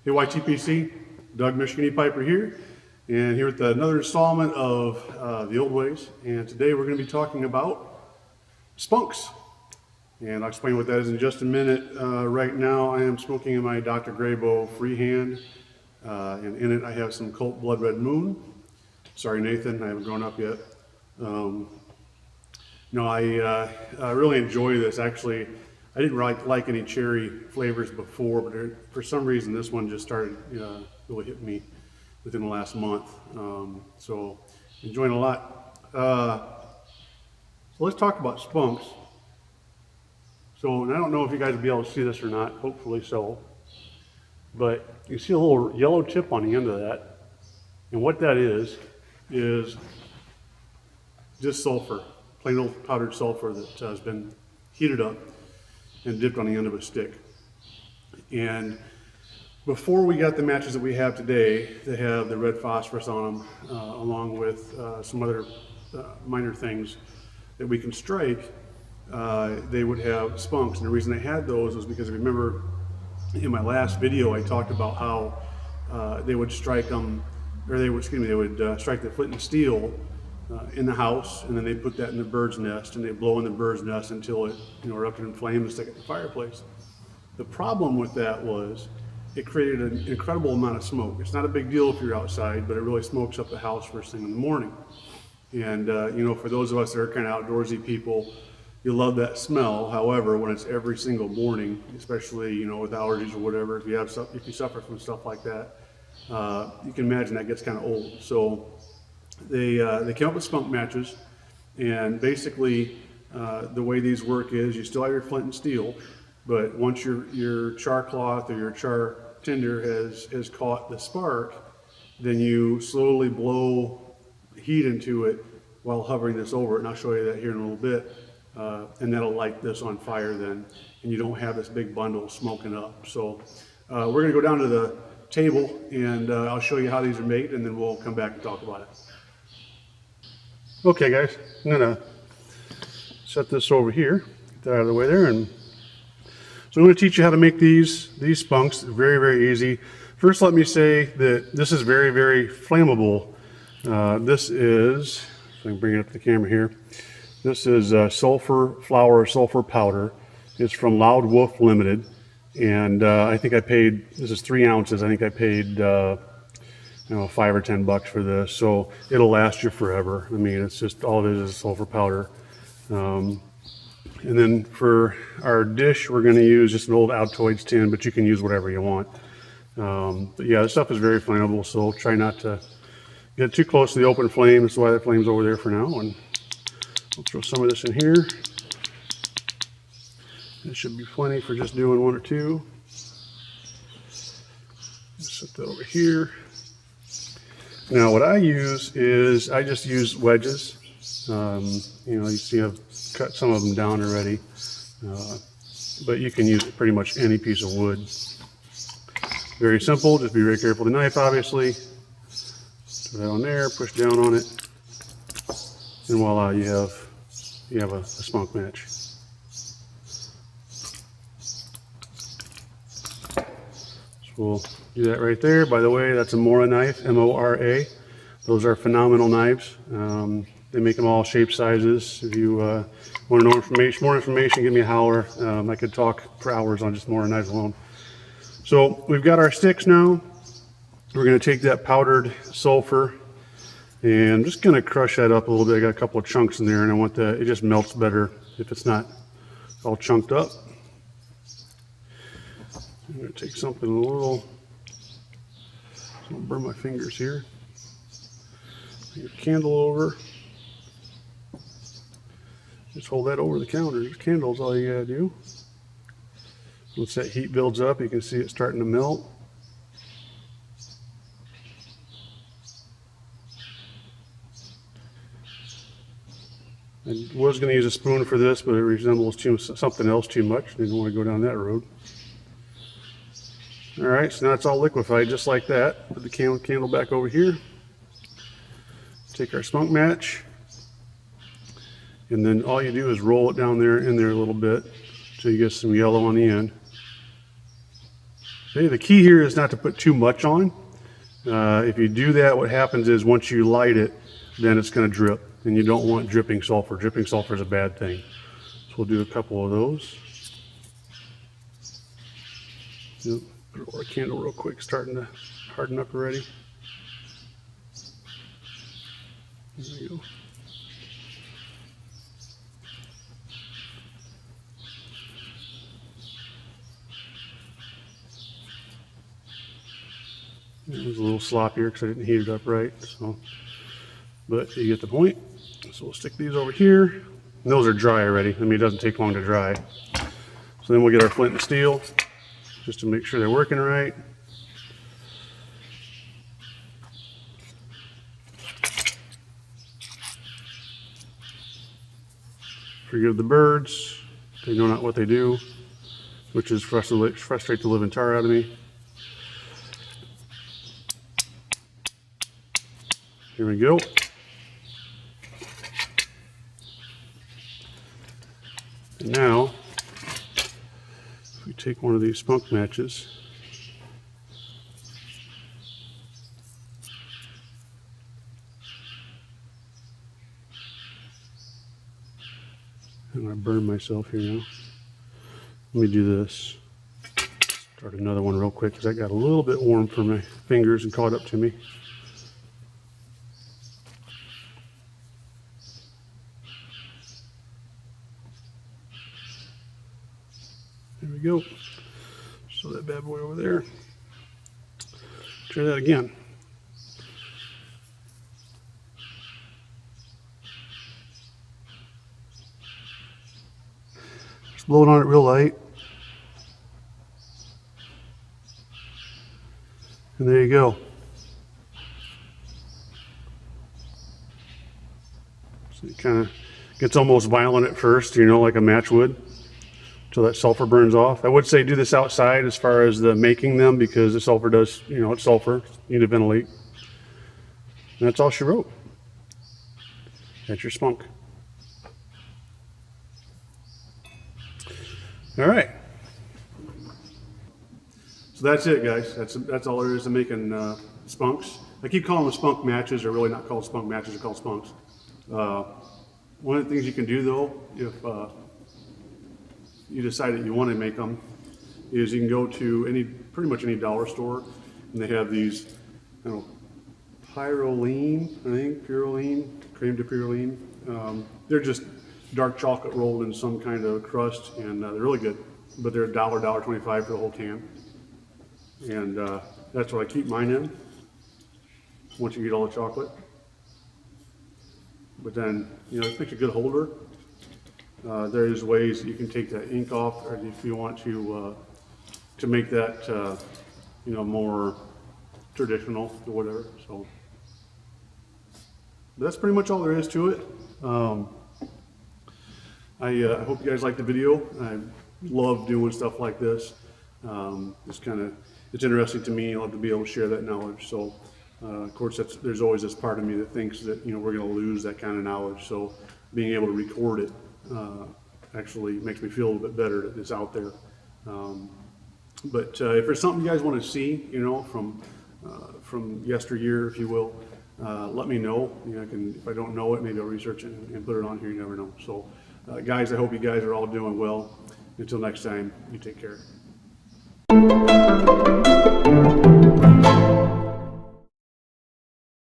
Hey YTPC, Doug Michigan E. Piper here, and here with another installment of The Old Ways. And today we're going to be talking about spunks. And I'll explain what that is in just a minute. Right now I am smoking in my Dr. Graybo freehand, and in it I have some Colt Blood Red Moon. Sorry Nathan, I haven't grown up yet. I really enjoy this. Actually, I didn't like any cherry flavors before, but for some reason this one just started really hitting me within the last month. So enjoying a lot. So let's talk about spunks. So, and I don't know if you guys will be able to see this or not, hopefully so, but you see a little yellow tip on the end of that, and what that is just sulfur, plain old powdered sulfur that has been heated up and dipped on the end of a stick. And before we got the matches that we have today, they have the red phosphorus on them, along with some other minor things that we can strike. They would have spunks, and the reason they had those was because, remember in my last video I talked about how they would strike them, or they would strike the flint and steel in the house, and then they put that in the bird's nest, and they blow in the bird's nest until it erupted in flame and stick it in the fireplace. The problem with that was it created an incredible amount of smoke. It's not a big deal if you're outside, but it really smokes up the house first thing in the morning. And for those of us that are kind of outdoorsy people, you love that smell. However, when it's every single morning, especially with allergies or whatever, if you suffer from stuff like that, you can imagine that gets kind of old. So they came up with spunk matches, and basically the way these work is you still have your flint and steel, but once your char cloth or your char tinder has caught the spark, then you slowly blow heat into it while hovering this over it, and I'll show you that here in a little bit, and that'll light this on fire then, and you don't have this big bundle smoking up. So we're going to go down to the table, and I'll show you how these are made, and then we'll come back and talk about it. Okay guys, I'm going to set this over here, get that out of the way there, and so I'm going to teach you how to make these spunks. Very, very easy. First, let me say that this is very, very flammable. This is, if I can bring it up to the camera here, this is sulfur flower, sulfur powder. It's from Loud Wolf Limited, and I think I paid, this is 3 ounces, I think I paid $5 or $10 for this, so it'll last you forever. I mean, it's just, all it is sulfur powder. And then for our dish, we're going to use just an old Altoids tin, but you can use whatever you want. But yeah, this stuff is very flammable, so try not to get too close to the open flame. That's why the flame's over there for now. And we'll throw some of this in here. It should be plenty for just doing 1 or 2. Set that over here. Now what I use is, I just use wedges. You see I've cut some of them down already, but you can use pretty much any piece of wood. Very simple, just be very careful with the knife obviously. Put that on there, push down on it, and voila, you have a spunk match. So we'll do that right there. By the way, that's a Mora knife, M-O-R-A. Those are phenomenal knives. They make them all shape sizes. If you want to know more information, give me a holler. I could talk for hours on just Mora knives alone. So we've got our sticks now. We're going to take that powdered sulfur, and I'm just going to crush that up a little bit. I got a couple of chunks in there, and I want that, it just melts better if it's not all chunked up. I'm going to take something a little, I'll burn my fingers here. Your candle over. Just hold that over the counter. This candle's all you gotta do. Once that heat builds up, you can see it starting to melt. I was going to use a spoon for this, but it resembles something else too much. Didn't want to go down that road. Alright, so now it's all liquefied just like that. Put the candle back over here. Take our spunk match, and then all you do is roll it down there in there a little bit until you get some yellow on the end. Okay, the key here is not to put too much on. If you do that, what happens is once you light it, then it's going to drip, and you don't want dripping sulfur. Dripping sulfur is a bad thing. So we'll do a couple of those. Yep. Put a candle real quick, starting to harden up already. There we go. It was a little sloppier because I didn't heat it up right. So, but you get the point. So we'll stick these over here. And those are dry already. I mean, it doesn't take long to dry. So then we'll get our flint and steel just to make sure they're working right. Forgive the birds. They know not what they do, which is frustrate the living tar out of me. Here we go. And now, if we take one of these spunk matches, I'm going to burn myself here now. Let me do this. Start another one real quick because that got a little bit warm for my fingers and caught up to me. There we go. So that bad boy over there. Try that again. Just blow it on it real light. And there you go. So it kind of gets almost violent at first, you know, like a match would, until that sulfur burns off. I would say do this outside as far as the making them, because the sulfur does, you know, it's sulfur. You need to ventilate. And that's all she wrote. That's your spunk. All right. So that's it, guys. That's all there is to making spunks. I keep calling them spunk matches. They're really not called spunk matches. They're called spunks. One of the things you can do, though, if you decide that you want to make them, is you can go to pretty much any dollar store, and they have these, I don't know, pyroline, I think, pyroline, creme de pyroline. They're just dark chocolate rolled in some kind of crust, and they're really good. But they're $1.25 for the whole can. And that's what I keep mine in, once you get all the chocolate. But then, you know, it makes a good holder. There's ways you can take that ink off, or if you want to make that, you know, more traditional or whatever. So but that's pretty much all there is to it. I hope you guys like the video. I love doing stuff like this. It's interesting to me. I love to be able to share that knowledge. So, of course, there's always this part of me that thinks that, you know, we're going to lose that kind of knowledge. So, being able to record it actually makes me feel a little bit better that it's out there. But if there's something you guys want to see, you know, from yesteryear, if you will, let me know. You know, if I don't know it, maybe I'll research it and put it on here. You never know. So, guys, I hope you guys are all doing well. Until next time, you take care.